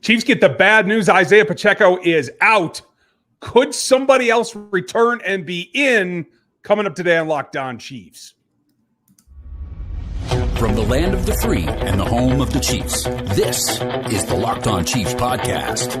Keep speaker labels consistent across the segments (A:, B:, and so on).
A: Chiefs get the bad news. Isaiah Pacheco is out. Could somebody else return and be in? Coming up today on Locked On Chiefs.
B: From the land of the free and the home of the Chiefs, this is the Locked On Chiefs podcast.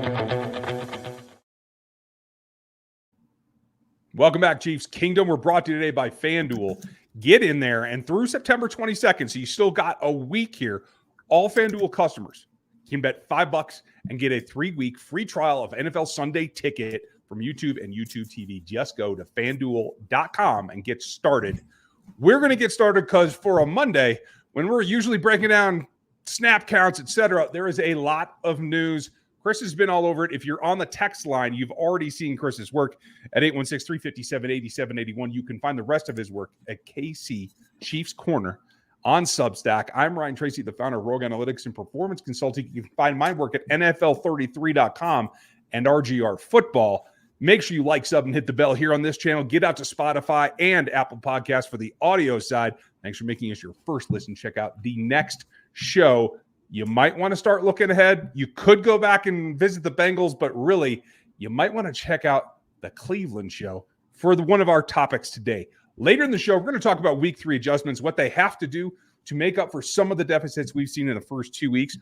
A: Welcome back, Chiefs Kingdom. We're brought to you today by FanDuel. Get in there, and through September 22nd, so you still got a week here, all FanDuel customers can bet $5 and get a 3-week free trial of NFL Sunday Ticket from YouTube and YouTube TV. Just go to FanDuel.com and get started. We're going to get started because for a Monday, when we're usually breaking down snap counts, etc., there is a lot of news. Chris has been all over it. If you're on the text line, you've already seen Chris's work at 816-357-8781. You can find the rest of his work at KC Chiefs Corner on Substack. I'm Ryan Tracy, the founder of Rogue Analytics and Performance Consulting. You can find my work at NFL33.com and RGR Football. Make sure you like, sub, and hit the bell here on this channel. Get out to Spotify and Apple Podcasts for the audio side. Thanks for making us your first listen. Check out the next show. You might want to start looking ahead. You could go back and visit the Bengals, but really, you might want to check out the Cleveland show for one of our topics today. Later in the show, we're going to talk about week 3 adjustments, what they have to do to make up for some of the deficits we've seen in the first 2 weeks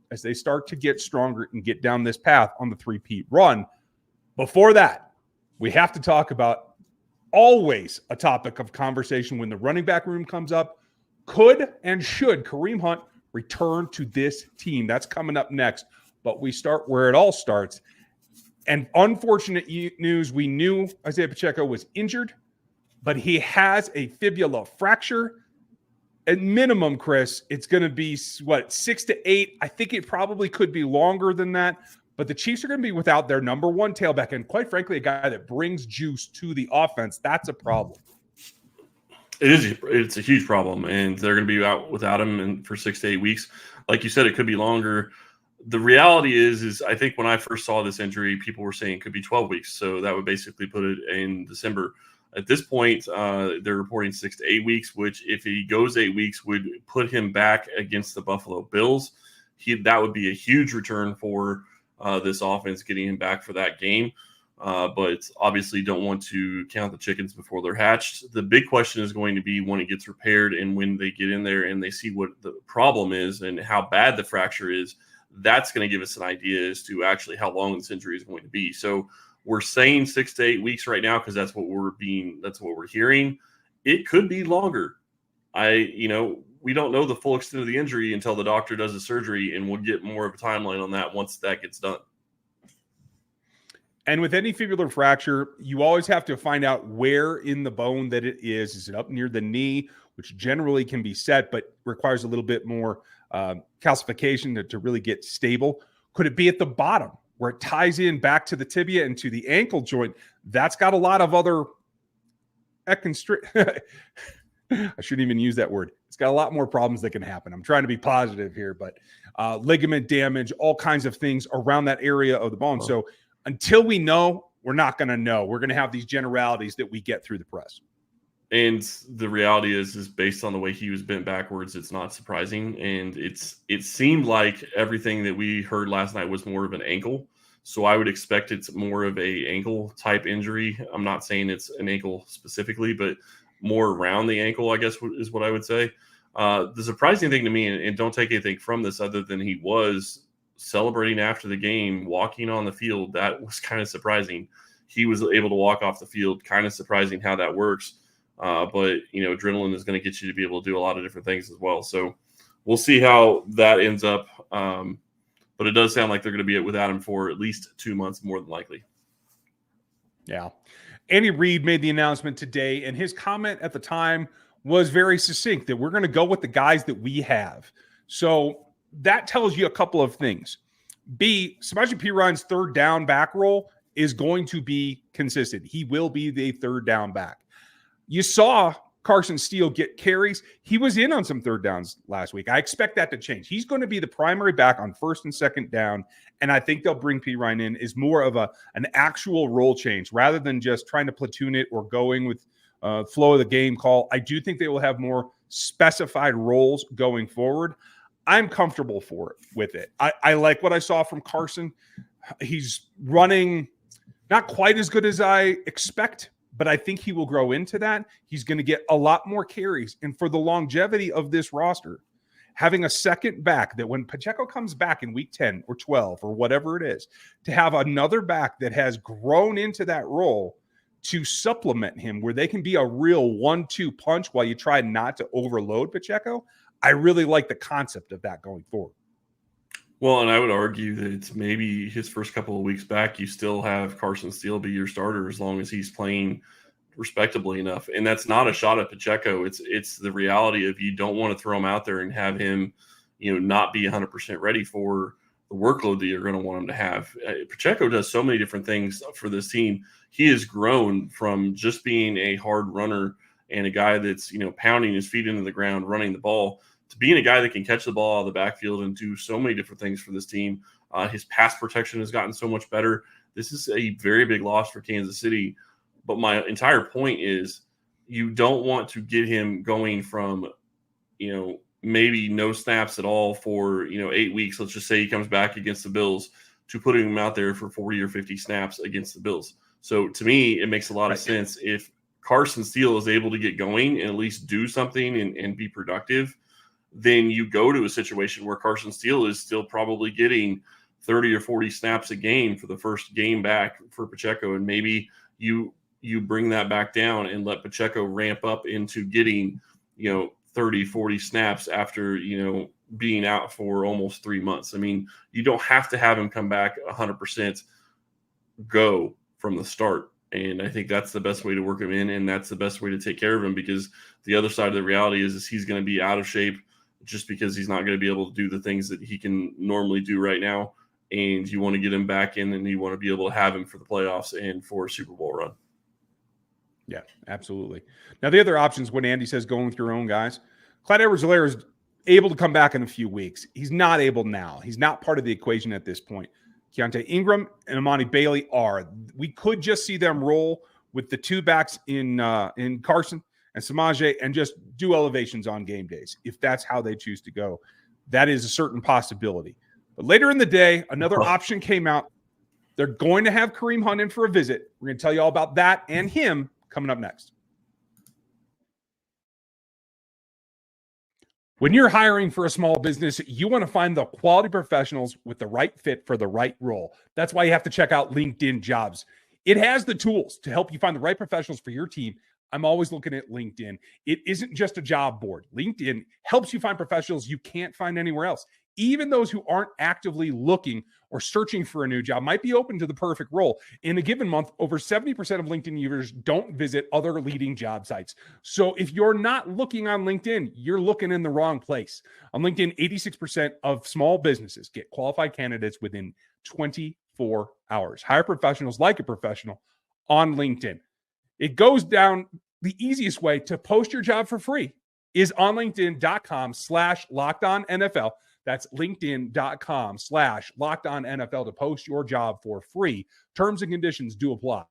A: as they start to get stronger and get down this path on the 3-peat run. Before that, we have to talk about always a topic of conversation when the running back room comes up. Could and should Kareem Hunt return to this team? That's coming up next. But we start where it all starts. And unfortunate news, we knew Isaiah Pacheco was injured, but he has a fibula fracture. At minimum, Chris, it's going to be, 6 to 8? I think it probably could be longer than that. But the Chiefs are going to be without their number one tailback. And quite frankly, a guy that brings juice to the offense. That's a problem.
C: It's a huge problem. And they're going to be out without him for 6 to 8 weeks. Like you said, it could be longer. The reality is I think when I first saw this injury, people were saying it could be 12 weeks. So that would basically put it in December. At this point, they're reporting 6 to 8 weeks, which if he goes 8 weeks would put him back against the Buffalo Bills. That would be a huge return for this offense, getting him back for that game. But obviously don't want to count the chickens before they're hatched. The big question is going to be when it gets repaired and when they get in there and they see what the problem is and how bad the fracture is. That's going to give us an idea as to actually how long this injury is going to be. So we're saying 6 to 8 weeks right now because that's what we're hearing. It could be longer. We don't know the full extent of the injury until the doctor does the surgery, and we'll get more of a timeline on that once that gets done.
A: And with any fibular fracture, you always have to find out where in the bone that it is. Is it up near the knee, which generally can be set, but requires a little bit more calcification to really get stable? Could it be at the bottom where it ties in back to the tibia and to the ankle joint? That's got a lot of other I shouldn't even use that word. It's got a lot more problems that can happen. I'm trying to be positive here, but ligament damage, all kinds of things around that area of the bone. So until we know, we're not going to know. We're going to have these generalities that we get through the press.
C: And the reality is based on the way he was bent backwards, it's not surprising. And it seemed like everything that we heard last night was more of an ankle. So I would expect it's more of a ankle type injury. I'm not saying it's an ankle specifically, but more around the ankle, I guess, is what I would say. The surprising thing to me, and don't take anything from this other than he was celebrating after the game, walking on the field, that was kind of surprising. He was able to walk off the field, kind of surprising how that works. But, adrenaline is going to get you to be able to do a lot of different things as well. So we'll see how that ends up. But it does sound like they're going to be without him for at least 2 months, more than likely.
A: Yeah. Andy Reid made the announcement today, and his comment at the time was very succinct that we're going to go with the guys that we have. So that tells you a couple of things. B, Samaje Perine's third down back role is going to be consistent. He will be the third down back. You saw Carson Steele get carries. He was in on some third downs last week. I expect that to change. He's going to be the primary back on first and second down, and I think they'll bring Perine in as more of an actual role change rather than just trying to platoon it or going with flow of the game call. I do think they will have more specified roles going forward. I'm comfortable with it. I like what I saw from Carson. He's running not quite as good as I expect, but I think he will grow into that. He's going to get a lot more carries. And for the longevity of this roster, having a second back that when Pacheco comes back in week 10 or 12 or whatever it is, to have another back that has grown into that role to supplement him where they can be a real 1-2 punch while you try not to overload Pacheco. I really like the concept of that going forward.
C: Well, and I would argue that it's maybe his first couple of weeks back, you still have Carson Steele be your starter as long as he's playing respectably enough. And that's not a shot at Pacheco. It's the reality of you don't want to throw him out there and have him, not be 100% ready for the workload that you're going to want him to have. Pacheco does so many different things for this team. He has grown from just being a hard runner and a guy that's, pounding his feet into the ground, running the ball, to being a guy that can catch the ball out of the backfield and do so many different things for this team. His pass protection has gotten so much better. This is a very big loss for Kansas City. But my entire point is you don't want to get him going from, maybe no snaps at all for, 8 weeks. Let's just say he comes back against the Bills to putting him out there for 40 or 50 snaps against the Bills. So to me, it makes a lot of sense if Carson Steele is able to get going and at least do something and be productive, then you go to a situation where Carson Steele is still probably getting 30 or 40 snaps a game for the first game back for Pacheco. And maybe you bring that back down and let Pacheco ramp up into getting, 30, 40 snaps after, being out for almost 3 months. I mean, you don't have to have him come back 100% go from the start. And I think that's the best way to work him in, and that's the best way to take care of him, because the other side of the reality is he's going to be out of shape just because he's not going to be able to do the things that he can normally do right now. And you want to get him back in, and you want to be able to have him for the playoffs and for a Super Bowl run.
A: Yeah, absolutely. Now, the other options when Andy says going with your own guys, Clyde Edwards-Helaire is able to come back in a few weeks. He's not able now. He's not part of the equation at this point. Keontae Ingram and Amani Bailey are. We could just see them roll with the two backs in Carson and Samaje and just do elevations on game days if that's how they choose to go. That is a certain possibility. But later in the day, another option came out. They're going to have Kareem Hunt in for a visit. We're going to tell you all about that and him coming up next. When you're hiring for a small business, you want to find the quality professionals with the right fit for the right role. That's why you have to check out LinkedIn Jobs. It has the tools to help you find the right professionals for your team. I'm always looking at LinkedIn. It isn't just a job board. LinkedIn helps you find professionals you can't find anywhere else. Even those who aren't actively looking or searching for a new job might be open to the perfect role. In a given month, over 70% of LinkedIn users don't visit other leading job sites. So if you're not looking on LinkedIn, you're looking in the wrong place. On LinkedIn, 86% of small businesses get qualified candidates within 24 hours. Hire professionals like a professional on LinkedIn. It goes down the easiest way to post your job for free is on LinkedIn.com/LockedOnNFL. That's LinkedIn.com/LockedOnNFL to post your job for free. Terms and conditions do apply.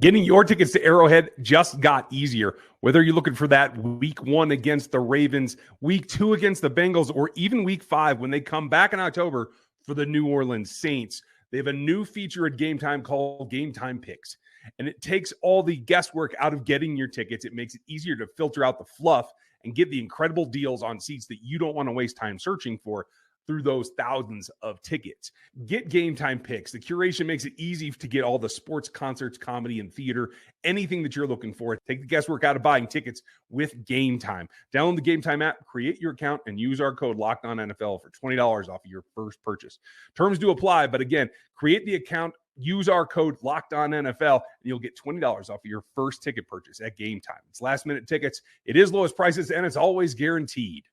A: Getting your tickets to Arrowhead just got easier. Whether you're looking for that week 1 against the Ravens, week 2 against the Bengals, or even week 5 when they come back in October for the New Orleans Saints, they have a new feature at Game Time called Game Time Picks. And it takes all the guesswork out of getting your tickets. It makes it easier to filter out the fluff and get the incredible deals on seats that you don't want to waste time searching for through those thousands of tickets. Get Game Time Picks. The curation makes it easy to get all the sports, concerts, comedy, and theater, anything that you're looking for. Take the guesswork out of buying tickets with Game Time. Download the Game Time app, create your account, and use our code LOCKEDONNFL for $20 off of your first purchase. Terms do apply, but again, create the account, use our code LOCKEDONNFL, and you'll get $20 off of your first ticket purchase at Game Time. It's last-minute tickets. It is lowest prices, and it's always guaranteed.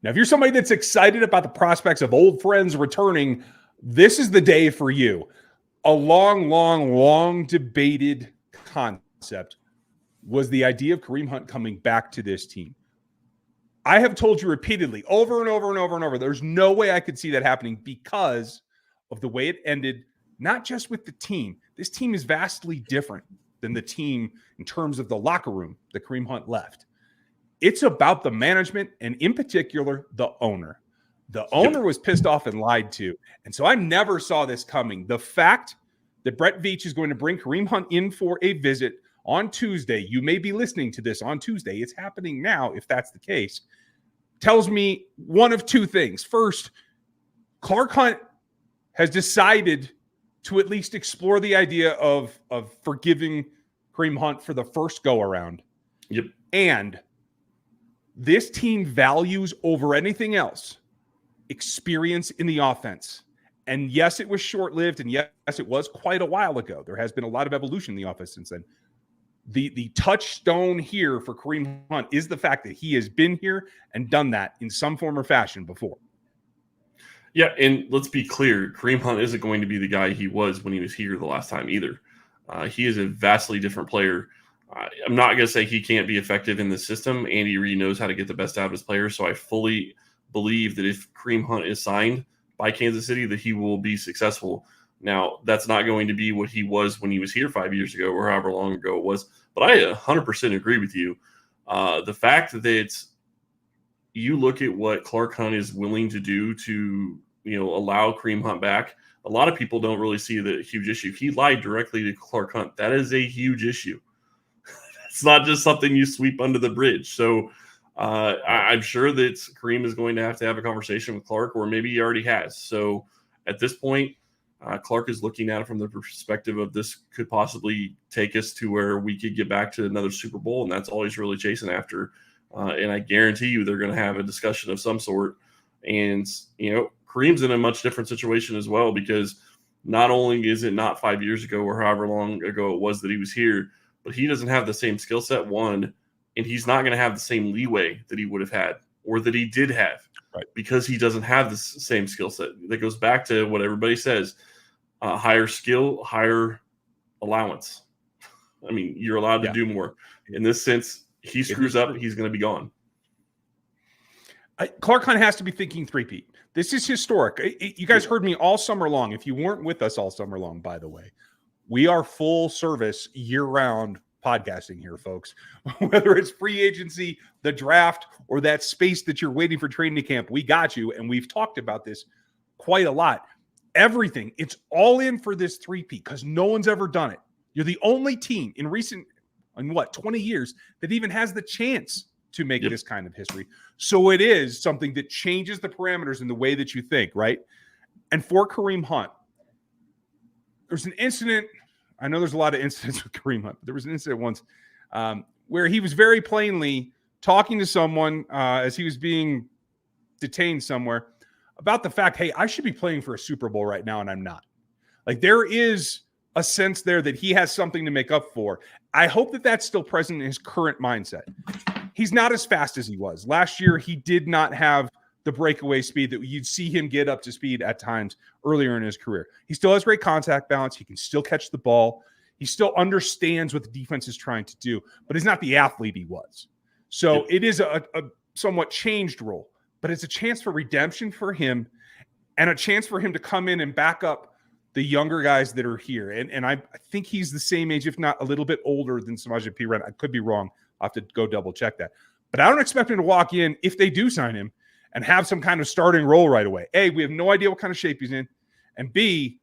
A: Now, if you're somebody that's excited about the prospects of old friends returning, this is the day for you. A long debated concept was the idea of Kareem Hunt coming back to this team. I have told you repeatedly, over and over, there's no way I could see that happening because of the way it ended, not just with the team. This team is vastly different than the team in terms of the locker room that Kareem Hunt left. It's about the management and, in particular, the owner. The owner was pissed off and lied to. And so I never saw this coming. The fact that Brett Veach is going to bring Kareem Hunt in for a visit on Tuesday, you may be listening to this on Tuesday, it's happening now if that's the case, tells me one of two things. First, Clark Hunt has decided to at least explore the idea of forgiving Kareem Hunt for the first go-around.
C: Yep.
A: And this team values over anything else experience in the offense. And yes, it was short-lived, and yes, it was quite a while ago. There has been a lot of evolution in the offense since then. The touchstone here for Kareem Hunt is the fact that he has been here and done that in some form or fashion before.
C: Yeah, and let's be clear, Kareem Hunt isn't going to be the guy he was when he was here the last time either. He is a vastly different player. I'm not going to say he can't be effective in the system. Andy Reid knows how to get the best out of his players, so I fully believe that if Kareem Hunt is signed by Kansas City, that he will be successful. Now, that's not going to be what he was when he was here 5 years ago or however long ago it was, but I 100% agree with you. The fact that you look at what Clark Hunt is willing to do to, allow Kareem Hunt back, a lot of people don't really see the huge issue. He lied directly to Clark Hunt. That is a huge issue. It's not just something you sweep under the bridge. So I'm sure that Kareem is going to have a conversation with Clark, or maybe he already has. So at this point, Clark is looking at it from the perspective of this could possibly take us to where we could get back to another Super Bowl, and that's all he's really chasing after. And I guarantee you they're going to have a discussion of some sort. And, Kareem's in a much different situation as well, because not only is it not 5 years ago or however long ago it was that he was here, but he doesn't have the same skill set, one, and he's not going to have the same leeway that he would have had or that he did have, right? Because he doesn't have the same skill set. That goes back to what everybody says, higher skill, higher allowance. I mean, you're allowed to do more. In this sense, he screws up, he's going to be gone.
A: Clark Hunt has to be thinking three-peat. This is historic. You guys heard me all summer long. If you weren't with us all summer long, by the way, we are full service year-round podcasting here, folks. Whether it's free agency, the draft, or that space that you're waiting for training camp, we got you, and we've talked about this quite a lot. Everything, it's all in for this three-peat because no one's ever done it. You're the only team in 20 years that even has the chance to make this kind of history. So it is something that changes the parameters in the way that you think, right? And for Kareem Hunt, there's an incident. I know there's a lot of incidents with Kareem Hunt, but there was an incident once where he was very plainly talking to someone as he was being detained somewhere about the fact, hey, I should be playing for a Super Bowl right now, and I'm not. Like, there is a sense there that he has something to make up for. I hope that that's still present in his current mindset. He's not as fast as he was. Last year, he did not have the breakaway speed that you'd see him get up to speed at times earlier in his career. He still has great contact balance. He can still catch the ball. He still understands what the defense is trying to do, but he's not the athlete he was. So it is a somewhat changed role, but it's a chance for redemption for him and a chance for him to come in and back up the younger guys that are here. And I think he's the same age, if not a little bit older than Samaje Perine. I could be wrong. I'll have to go double check that. But I don't expect him to walk in, if they do sign him, and have some kind of starting role right away. A, we have no idea what kind of shape he's in. And B,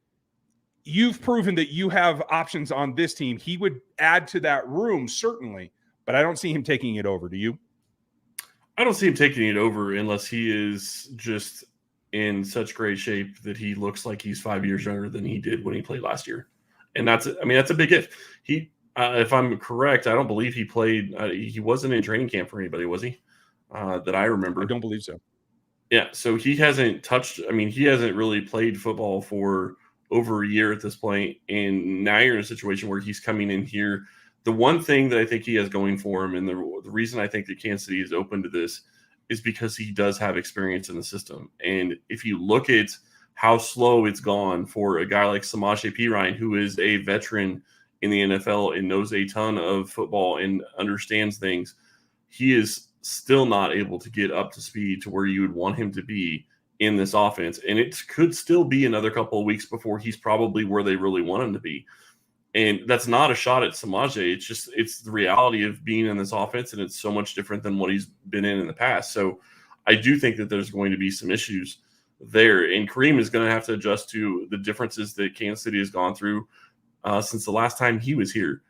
A: you've proven that you have options on this team. He would add to that room, certainly, but I don't see him taking it over. Do you?
C: I don't see him taking it over unless he is just in such great shape that he looks like he's 5 years younger than he did when he played last year. And that's a big if. If I'm correct, I don't believe he played. He wasn't in training camp for anybody, was he? That I remember.
A: I don't believe so.
C: Yeah, so he hasn't he hasn't really played football for over a year at this point, and now you're in a situation where he's coming in here. The one thing that I think he has going for him, and the reason I think that Kansas City is open to this, is because he does have experience in the system. And if you look at how slow it's gone for a guy like Samaje Perine, who is a veteran in the NFL and knows a ton of football and understands things, he is still not able to get up to speed to where you would want him to be in this offense. And it could still be another couple of weeks before he's probably where they really want him to be. And that's not a shot at Samaje. It's the reality of being in this offense, and it's so much different than what he's been in the past. So I do think that there's going to be some issues there. And Kareem is going to have to adjust to the differences that Kansas City has gone through since the last time he was here.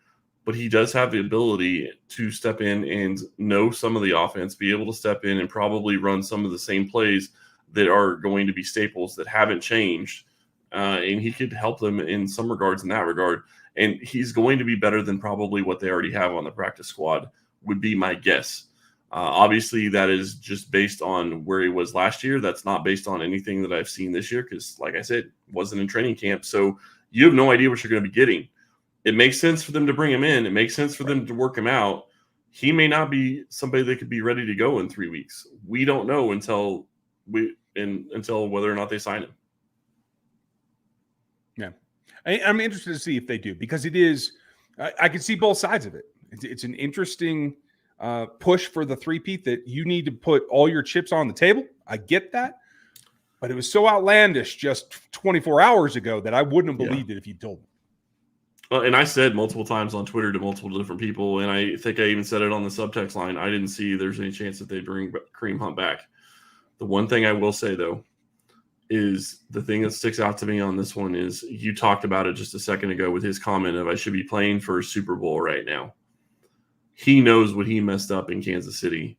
C: But he does have the ability to step in and know some of the offense, be able to step in and probably run some of the same plays that are going to be staples that haven't changed. And he could help them in some regards in that regard. And he's going to be better than probably what they already have on the practice squad, would be my guess. Obviously, that is just based on where he was last year. That's not based on anything that I've seen this year because, like I said, wasn't in training camp. So you have no idea what you're going to be getting. It makes sense for them to bring him in. It makes sense for them to work him out. He may not be somebody that could be ready to go in 3 weeks. We don't know until whether or not they sign him.
A: Yeah. I'm interested to see if they do, because it is, I can see both sides of it. It's an interesting push for the three-peat that you need to put all your chips on the table. I get that. But it was so outlandish just 24 hours ago that I wouldn't have believed it if you told me.
C: Well, and I said multiple times on Twitter to multiple different people, and I think I even said it on the subtext line, I didn't see there's any chance that they bring Kareem Hunt back. The one thing I will say, though, is the thing that sticks out to me on this one is you talked about it just a second ago with his comment of I should be playing for a Super Bowl right now. He knows what he messed up in Kansas City,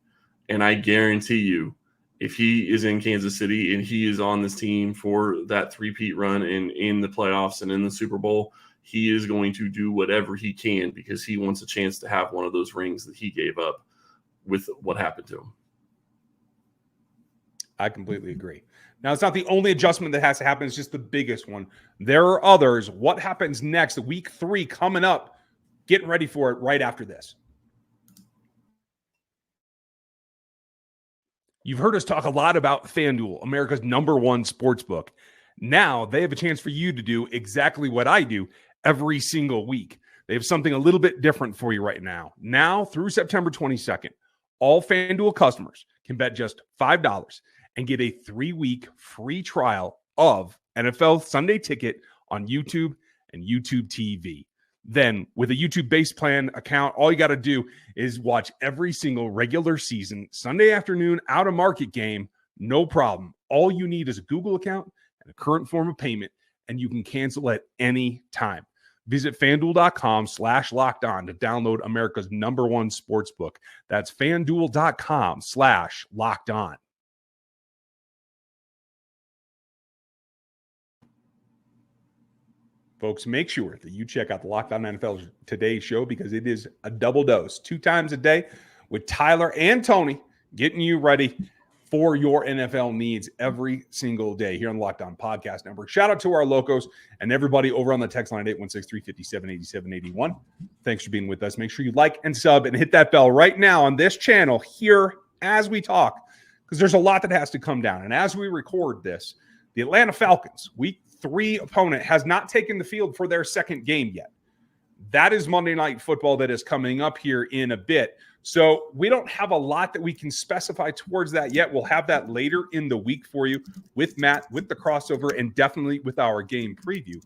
C: and I guarantee you if he is in Kansas City and he is on this team for that three-peat run and in the playoffs and in the Super Bowl, he is going to do whatever he can because he wants a chance to have one of those rings that he gave up with what happened to him.
A: I completely agree. Now, it's not the only adjustment that has to happen. It's just the biggest one. There are others. What happens next? Week 3 coming up. Getting ready for it right after this. You've heard us talk a lot about FanDuel, America's #1 sportsbook. Now they have a chance for you to do exactly what I do every single week. They have something a little bit different for you right now. Now through September 22nd, all FanDuel customers can bet just $5 and get a 3-week free trial of NFL Sunday Ticket on YouTube and YouTube TV. Then with a YouTube base plan account, all you got to do is watch every single regular season Sunday afternoon out of market game. No problem. All you need is a Google account and a current form of payment, and you can cancel at any time. Visit FanDuel.com/lockedon to download America's #1 sportsbook. That's FanDuel.com/lockedon. Folks, make sure that you check out the Locked On NFL Today show because it is a double dose 2 times a day with Tyler and Tony getting you ready for your NFL needs every single day here on the Locked On Podcast Network. Shout out to our locos and everybody over on the text line at 816-357-8781. Thanks for being with us. Make sure you like and sub and hit that bell right now on this channel here as we talk, because there's a lot that has to come down. And as we record this, the Atlanta Falcons, Week 3 opponent, has not taken the field for their second game yet. That is Monday Night Football that is coming up here in a bit. So we don't have a lot that we can specify towards that yet. We'll have that later in the week for you with Matt, with the crossover, and definitely with our game preview.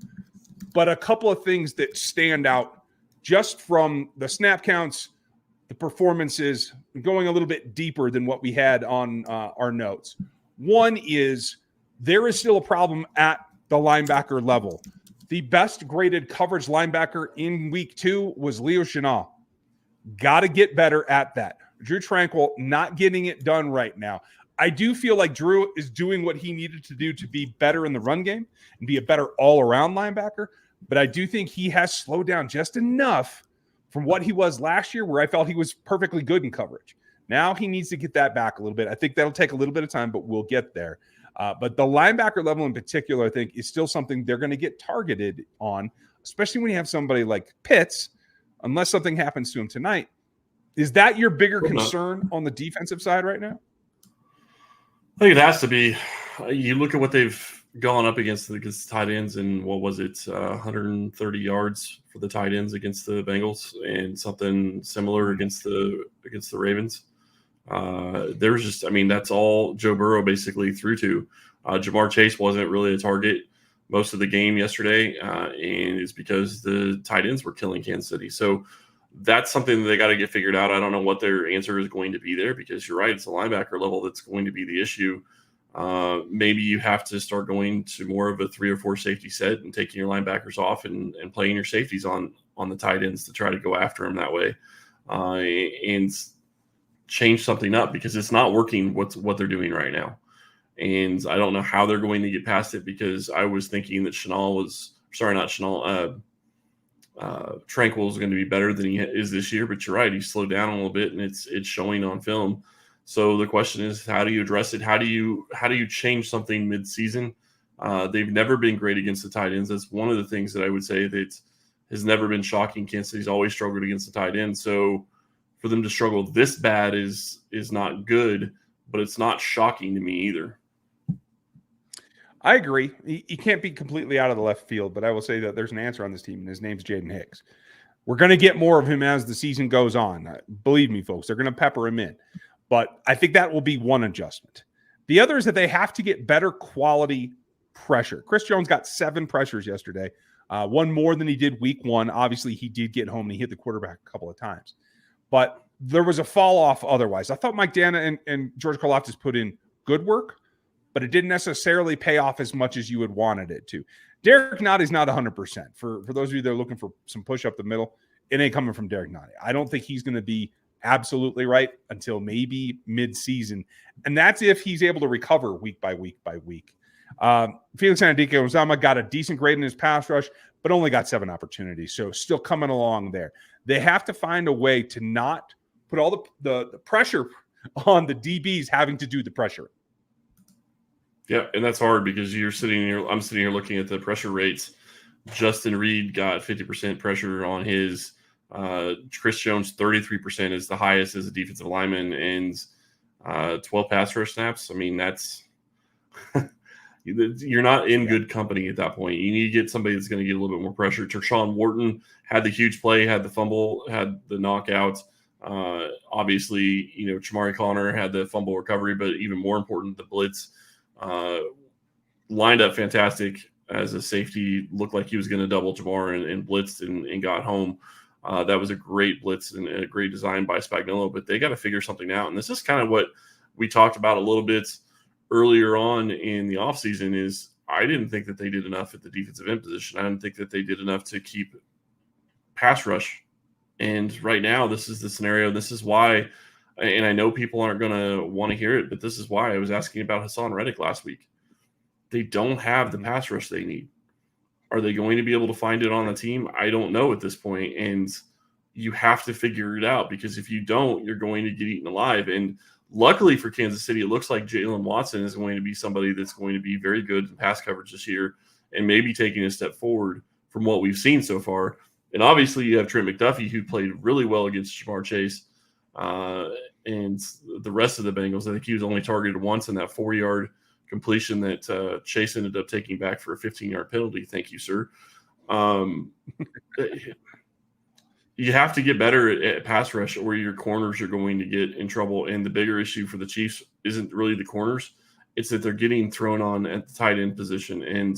A: But a couple of things that stand out just from the snap counts, the performances, going a little bit deeper than what we had on our notes. One is there is still a problem at the linebacker level. The best graded coverage linebacker in week 2 was Leo Chenal. Got to get better at that. Drew Tranquil not getting it done right now. I do feel like Drew is doing what he needed to do to be better in the run game and be a better all-around linebacker, but I do think he has slowed down just enough from what he was last year where I felt he was perfectly good in coverage. Now he needs to get that back a little bit. I think that'll take a little bit of time, but we'll get there. But the linebacker level in particular, I think, is still something they're going to get targeted on, especially when you have somebody like Pitts, unless something happens to him tonight. Is that your bigger concern on the defensive side right now?
C: I think it has to be. You look at what they've gone up against tight ends, and what was it, 130 yards for the tight ends against the Bengals, and something similar against the Ravens. There's just, I mean, that's all Joe Burrow basically threw to. Jamar Chase wasn't really a target. most of the game yesterday, and it's because the tight ends were killing Kansas City. So that's something that they got to get figured out. I don't know what their answer is going to be there, because you're right, it's the linebacker level that's going to be the issue. Maybe you have to start going to more of a 3 or 4 safety set and taking your linebackers off and playing your safeties on the tight ends to try to go after them that way, and change something up, because it's not working what they're doing right now. And I don't know how they're going to get past it, because I was thinking that Tranquil is going to be better than he is this year, but you're right, he's slowed down a little bit, and it's showing on film. So the question is, how do you address it? How do you change something mid-season? They've never been great against the tight ends. That's one of the things that I would say that has never been shocking. Kansas City's always struggled against the tight end. So for them to struggle this bad is not good, but it's not shocking to me either.
A: I agree. He can't be completely out of the left field, but I will say that there's an answer on this team, and his name's Jaden Hicks. We're going to get more of him as the season goes on. Believe me, folks, they're going to pepper him in. But I think that will be one adjustment. The other is that they have to get better quality pressure. Chris Jones got 7 pressures yesterday, one more than he did week 1. Obviously, he did get home and he hit the quarterback a couple of times. But there was a fall off otherwise. I thought Mike Dana and George Karlaftis put in good work, but it didn't necessarily pay off as much as you had wanted it to. Derek Notty's not 100%. For those of you that are looking for some push up the middle, it ain't coming from Derek Notty. I don't think he's going to be absolutely right until maybe mid-season. And that's if he's able to recover week by week by week. Felix Anudike-Uzomah got a decent grade in his pass rush, but only got 7 opportunities. So still coming along there. They have to find a way to not put all the pressure on the DBs having to do the pressure.
C: Yeah, and that's hard, because I'm sitting here looking at the pressure rates. Justin Reed got 50% pressure on his. Chris Jones, 33% is the highest as a defensive lineman, and 12 pass rush snaps. I mean, that's you're not in good company at that point. You need to get somebody that's going to get a little bit more pressure. Tershawn Wharton had the huge play, had the fumble, had the knockout. Obviously, Chamari Connor had the fumble recovery, but even more important, the blitz. Lined up fantastic as a safety, looked like he was going to double Jamar and blitzed and got home. That was a great blitz and a great design by Spagnuolo, but they got to figure something out. And this is kind of what we talked about a little bit earlier on in the offseason. Is I didn't think that they did enough at the defensive end position. I didn't think that they did enough to keep pass rush. And right now, this is the scenario. This is why, and I know people aren't going to want to hear it, but this is why I was asking about Hassan Reddick last week. They don't have the pass rush they need. Are they going to be able to find it on the team? I don't know at this point, and you have to figure it out, because if you don't, you're going to get eaten alive. And luckily for Kansas City, it looks like Jalen Watson is going to be somebody that's going to be very good in pass coverage this year and maybe taking a step forward from what we've seen so far. And obviously you have Trent McDuffie, who played really well against Jamar Chase, and the rest of the Bengals. I think he was only targeted once in that 4-yard completion that Chase ended up taking back for a 15-yard penalty. Thank you, sir. You have to get better at pass rush, or your corners are going to get in trouble. And the bigger issue for the Chiefs isn't really the corners. It's that they're getting thrown on at the tight end position, and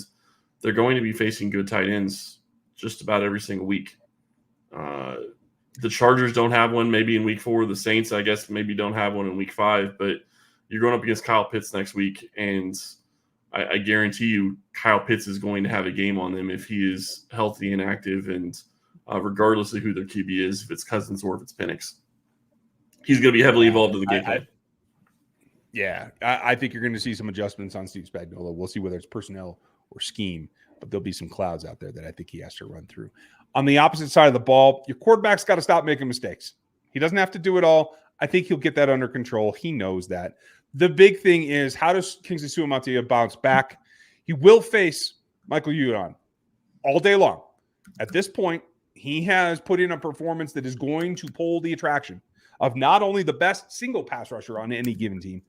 C: they're going to be facing good tight ends just about every single week. The Chargers don't have one maybe in week 4. The Saints, I guess, maybe don't have one in week 5, but you're going up against Kyle Pitts next week, and I guarantee you Kyle Pitts is going to have a game on them if he is healthy and active, and regardless of who their QB is, if it's Cousins or if it's Penix. He's going to be heavily involved in the game plan.
A: I think you're going to see some adjustments on Steve Spagnuolo. We'll see whether it's personnel or scheme, but there'll be some clouds out there that I think he has to run through. On the opposite side of the ball, your quarterback's got to stop making mistakes. He doesn't have to do it all. I think he'll get that under control. He knows that. The big thing is, how does Kingsley Suamataia bounce back? He will face Michael Judon all day long. At this point, he has put in a performance that is going to pull the attraction of not only the best single pass rusher on any given team,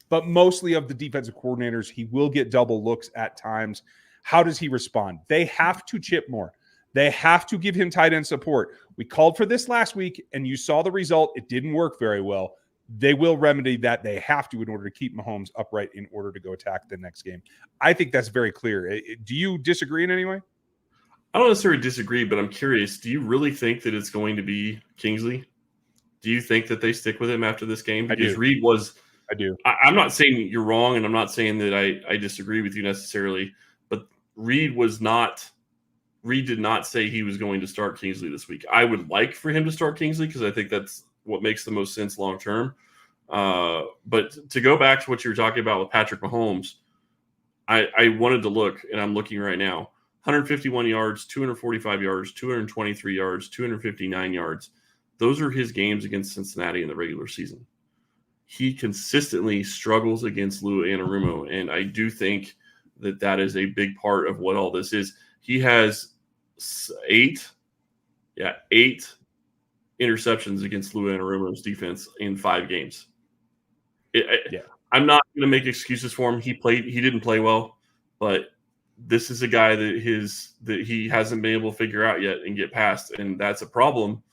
A: but mostly of the defensive coordinators. He will get double looks at times. How does he respond? They have to chip more. They have to give him tight end support. We called for this last week, and you saw the result. It didn't work very well. they will remedy that. They have to in order to keep Mahomes upright in order to go attack the next game. I think that's very clear. Do you disagree in any way?
C: I don't necessarily disagree, but I'm curious. Do you really think that it's going to be Kingsley? Do you think that they stick with him after this game? Because Reed was –
A: I do.
C: I'm not saying you're wrong, and I'm not saying that I disagree with you necessarily, but Reed did not say he was going to start Kingsley this week. I would like for him to start Kingsley because I think that's what makes the most sense long term. But to go back to what you were talking about with Patrick Mahomes, I wanted to look, and I'm looking right now. 151 yards, 245 yards, 223 yards, 259 yards. Those are his games against Cincinnati in the regular season. He consistently struggles against Lou Anarumo, and I do think that is a big part of what all this is. He has 8 interceptions against Lou Anarumo's defense in 5 games. I'm not going to make excuses for him. He didn't play well, but this is a guy that he hasn't been able to figure out yet and get past, and that's a problem.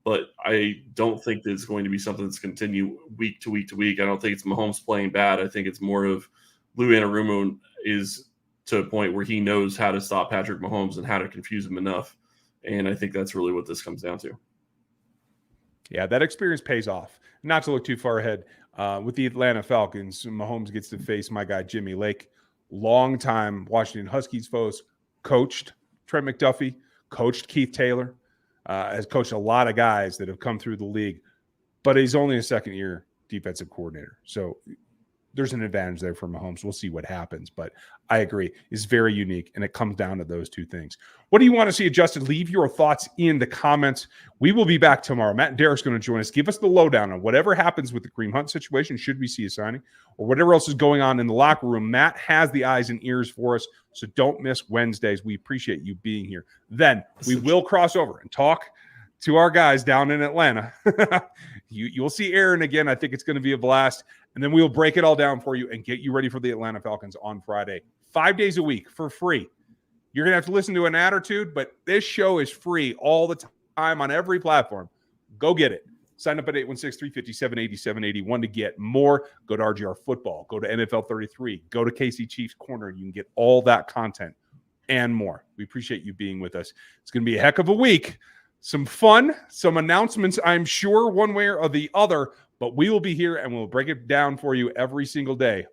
C: But I don't think that it's going to be something that's continue week to week to week. I don't think it's Mahomes playing bad. I think it's more of Lou Anarumo is to a point where he knows how to stop Patrick Mahomes and how to confuse him enough. And I think that's really what this comes down to.
A: Yeah, that experience pays off. Not to look too far ahead, with the Atlanta Falcons, Mahomes gets to face my guy Jimmy Lake, longtime Washington Huskies foes, coached Trent McDuffie, coached Keith Taylor, has coached a lot of guys that have come through the league, but he's only a second-year defensive coordinator. So there's an advantage there for Mahomes. We'll see what happens, but I agree. It's very unique, and it comes down to those two things. What do you want to see adjusted? Leave your thoughts in the comments. We will be back tomorrow. Matt and Derek's going to join us. Give us the lowdown on whatever happens with the Kareem Hunt situation, should we see a signing, or whatever else is going on in the locker room. Matt has the eyes and ears for us, so don't miss Wednesdays. We appreciate you being here. Then we will cross over and talk to our guys down in Atlanta. You'll see Aaron again. I think it's going to be a blast. And then we will break it all down for you and get you ready for the Atlanta Falcons on Friday. 5 days a week for free. You're going to have to listen to an attitude, but this show is free all the time on every platform. Go get it. Sign up at 816-357-8781 to get more. Go to RGR Football. Go to NFL 33. Go to KC Chiefs Corner. You can get all that content and more. We appreciate you being with us. It's going to be a heck of a week. Some fun, some announcements, I'm sure, one way or the other. But we will be here and we'll break it down for you every single day